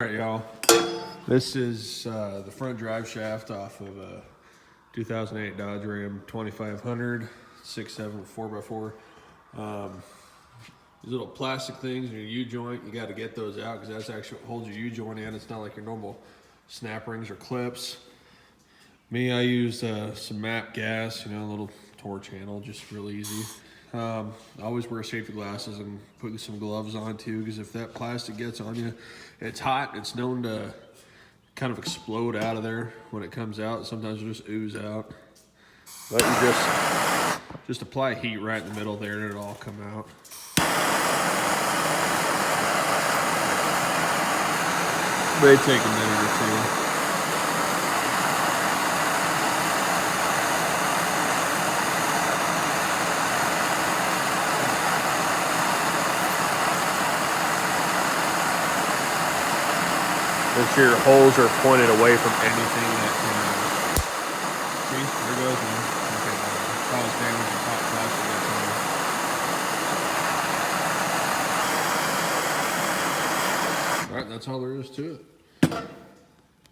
All right, y'all. This is the front drive shaft off of a 2008 Dodge Ram 2500 6.7 4x4. These little plastic things in your U-joint, you got to get those out because that's actually what holds your U-joint in. It's not like your normal snap rings or clips. Me, I used some MAP gas, a little torch handle, just real easy. I always wear safety glasses and put some gloves on too, because if that plastic gets on you, it's hot. It's known to kind of explode out of there when it comes out. Sometimes it'll just ooze out. But you just apply heat right in the middle there and it'll all come out. May take a minute or two. Make sure your holes are pointed away from anything that can. See, there goes one. Okay, cause damage and hot plastic that's on there. All right, that's all there is to it.